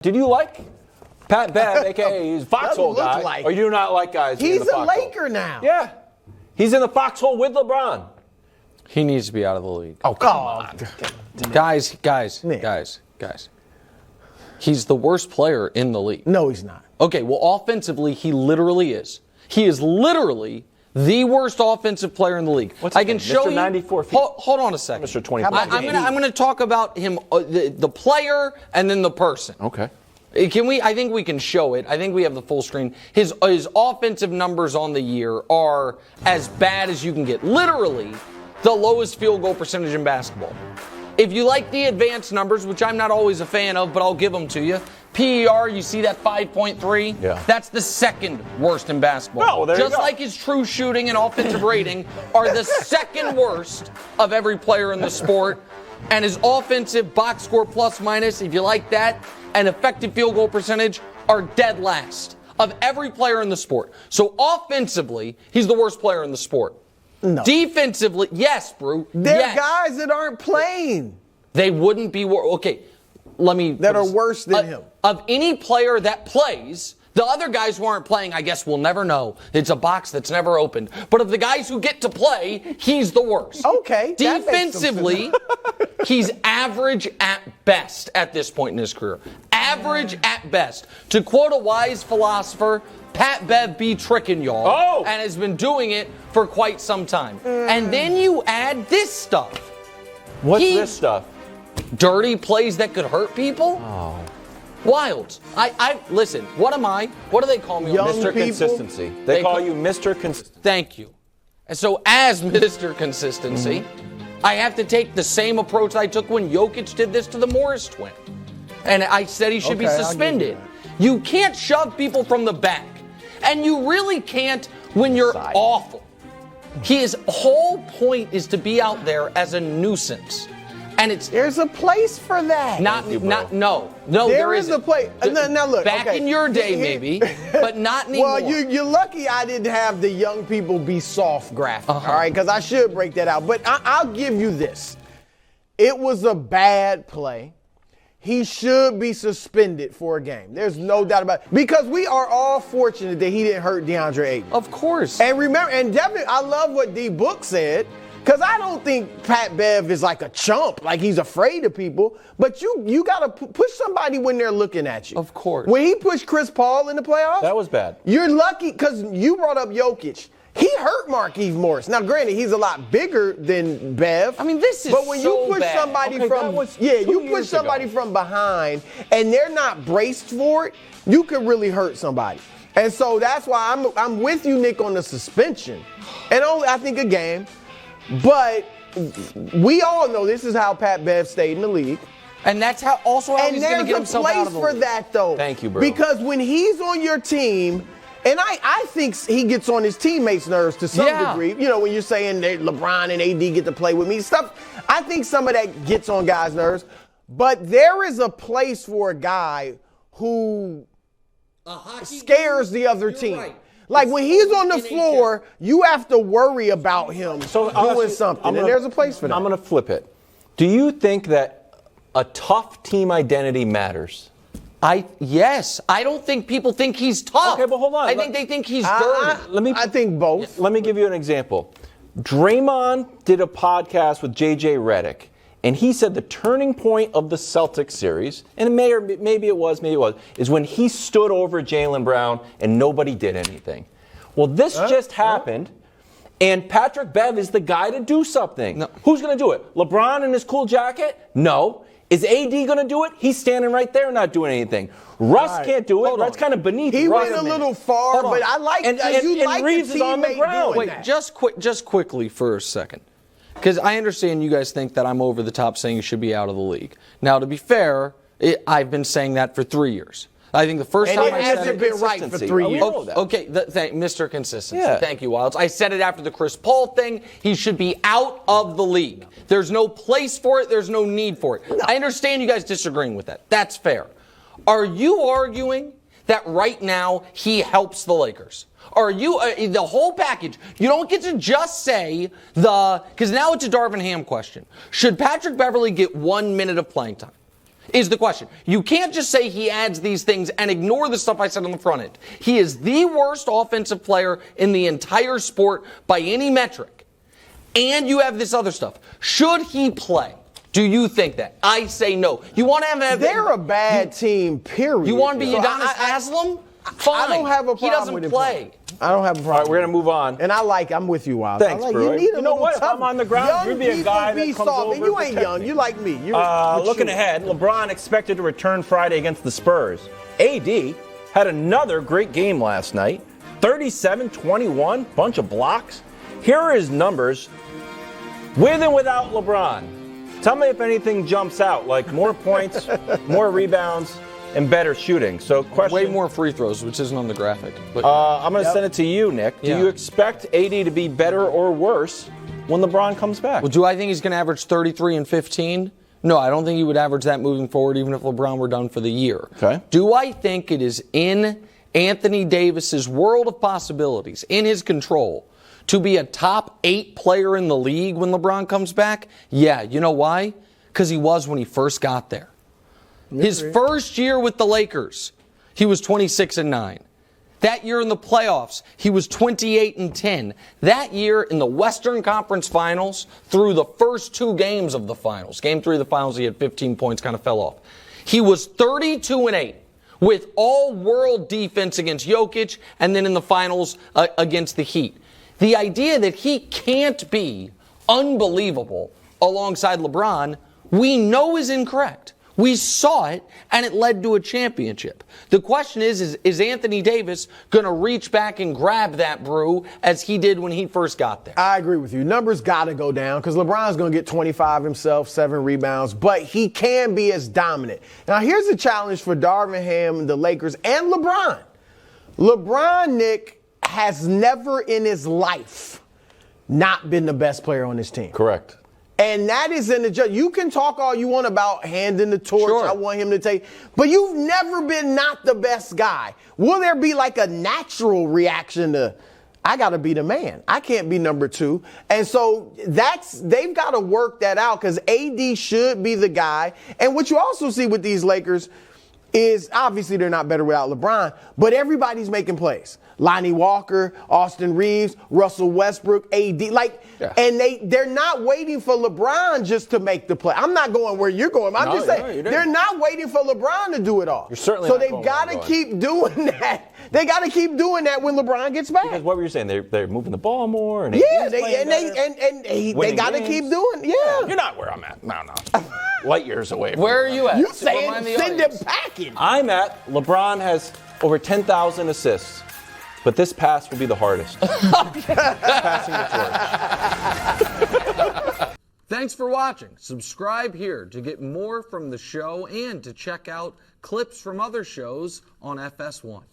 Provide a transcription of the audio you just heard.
Did you like Pat Bev, a.k.a. Foxhole guy, like or you do not like guys He's in the a foxhole? Laker now. Yeah. He's in the foxhole with LeBron. He needs to be out of the league. Oh, come on. Guys. He's the worst player in the league. No, he's not. Okay, well, offensively, he literally is. He is literally the worst offensive player in the league. I can show you. Mr. 94 feet. Hold on a second. Mr. 24 feet. I'm going to talk about him, the player, and then the person. Okay. Can we? I think we can show it. I think we have the full screen. His offensive numbers on the year are as bad as you can get. Literally, the lowest field goal percentage in basketball. If you like the advanced numbers, which I'm not always a fan of, but I'll give them to you. PER, you see that 5.3? Yeah. That's the second worst in basketball. Oh, there you Just go. like his true shooting and offensive rating are the second worst of every player in the sport. And his offensive box score plus minus, if you like that, and effective field goal percentage are dead last of every player in the sport. So offensively, he's the worst player in the sport. No. Defensively, yes, Brew. There yes. are guys that aren't playing. They wouldn't be okay. Let me that are worse than him. Of any player that plays, the other guys who aren't playing, I guess we'll never know. It's a box that's never opened. But of the guys who get to play, he's the worst. Okay. Defensively, he's average at best at this point in his career. Average at best. To quote a wise philosopher, Pat Bev be tricking y'all, and has been doing it for quite some time. And then you add this stuff. What's this stuff? Dirty plays that could hurt people? Oh. Wilds. Listen, what am I? What do they call me? Young Mr. people? Consistency. They call you Mr. Consistency. Thank you. And so as Mr. Consistency, I have to take the same approach I took when Jokic did this to the Morris twin. And I said he should be suspended. You can't shove people from the back. And you really can't when you're awful. His whole point is to be out there as a nuisance. And there's a place for that. No, there is a place. Now look, back in your day, maybe, but not anymore. Well, you're lucky I didn't have the young people be soft graphic, all right? Because I should break that out. But I'll give you this. It was a bad play. He should be suspended for a game. There's no doubt about it. Because we are all fortunate that he didn't hurt Deandre Ayton. Of course. And remember, and definitely, I love what D Book said. Because I don't think Pat Bev is like a chump, like he's afraid of people. But you got to push somebody when they're looking at you. Of course. When he pushed Chris Paul in the playoffs. That was bad. You're lucky because you brought up Jokic. He hurt Markieff Morris. Now, granted, he's a lot bigger than Bev. I mean, this is But when so you push bad. somebody You push somebody from behind and they're not braced for it, you could really hurt somebody. And so that's why I'm with you, Nick, on the suspension. And only, I think, a game. But we all know this is how Pat Bev stayed in the league. And that's how he's going to get himself out of the league. And there's a place for that, though. Thank you, bro. Because when he's on your team, and I think he gets on his teammates' nerves to some degree. You know, when you're saying that LeBron and AD get to play with me, stuff. I think some of that gets on guys' nerves. But there is a place for a guy who scares the other team. Right. Like when he's on the floor, you have to worry about him doing something. And there's a place for that. I'm going to flip it. Do you think that a tough team identity matters? Yes. I don't think people think he's tough. Okay, but hold on. I think they think he's dirty. I think both. Let me give you an example. Draymond did a podcast with J.J. Redick, and he said the turning point of the Celtics series, and maybe it was, is when he stood over Jaylen Brown and nobody did anything. Well, this just happened, and Patrick Bev is the guy to do something. No. Who's going to do it? LeBron in his cool jacket? No. Is AD going to do it? He's standing right there not doing anything. Russ can't do it. That's kind of beneath Russ. He went a little far, but I like that. You like Reeves is on the ground. Wait, just quickly for a second. Because I understand you guys think that I'm over the top saying you should be out of the league. Now, to be fair, I've been saying that for 3 years. I think the first time I said it hasn't been right for 3 years. Okay, Mr. Consistency. Yeah. Thank you, Wilds. I said it after the Chris Paul thing. He should be out of the league. There's no place for it. There's no need for it. No. I understand you guys disagreeing with that. That's fair. Are you arguing that right now he helps the Lakers? Are you the whole package? You don't get to just say because now it's a Darvin Ham question. Should Patrick Beverley get 1 minute of playing time? is the question. You can't just say he adds these things and ignore the stuff I said on the front end. He is the worst offensive player in the entire sport by any metric. And you have this other stuff. Should he play? Do you think that? I say no. You want to have they're a bad team, period. You want to be Udonis Haslem? Fine. I don't have a problem he doesn't with him play. I don't have a problem. All right, we're going to move on. And I'm with you, Wild. Thanks, bro. You know what? If tough. I'm on the ground, you'd be a guy that comes over. And you ain't young. You like me. Looking ahead, LeBron expected to return Friday against the Spurs. AD had another great game last night. 37-21, bunch of blocks. Here are his numbers with and without LeBron. Tell me if anything jumps out, like more points, more rebounds, and better shooting. So, question. Way more free throws, which isn't on the graphic. But I'm going to send it to you, Nick. Do you expect AD to be better or worse when LeBron comes back? Well, do I think he's going to average 33 and 15? No, I don't think he would average that moving forward, even if LeBron were done for the year. Okay. Do I think it is in Anthony Davis's world of possibilities, in his control, to be a top 8 player in the league when LeBron comes back? Yeah, you know why? Because he was when he first got there. His first year with the Lakers, he was 26-9. That year in the playoffs, he was 28-10. That year in the Western Conference Finals, through the first 2 games of the finals, game 3 of the finals, he had 15 points, kind of fell off. He was 32-8 with all-world defense against Jokic, and then in the finals against the Heat. The idea that he can't be unbelievable alongside LeBron, we know is incorrect. We saw it, and it led to a championship. The question is Anthony Davis going to reach back and grab that brew as he did when he first got there? I agree with you. Numbers got to go down because LeBron's going to get 25 himself, 7 rebounds, but he can be as dominant. Now, here's the challenge for Darvin Ham, the Lakers, and LeBron. LeBron, Nick, has never in his life not been the best player on his team. Correct. And that is in the you can talk all you want about handing the torch. Sure. I want him to take, but you've never been not the best guy. Will there be like a natural reaction to, I got to be the man. I can't be number 2. And so they've got to work that out because AD should be the guy. And what you also see with these Lakers is obviously they're not better without LeBron, but everybody's making plays. Lonnie Walker, Austin Reeves, Russell Westbrook, AD, and they're not waiting for LeBron just to make the play. I'm not going where you're going. I'm just saying they're not waiting for LeBron to do it all. You're certainly so not they've going got where to I'm keep doing that. They got to keep doing that when LeBron gets back. Because what were you saying? They're moving the ball more, and they got to keep doing. Yeah, you're not where I'm at. No. Light years away. Where are you at? You saying send him packing? I'm at LeBron has over 10,000 assists. But this pass will be the hardest. Passing the torch. Thanks for watching. Subscribe here to get more from the show and to check out clips from other shows on FS1.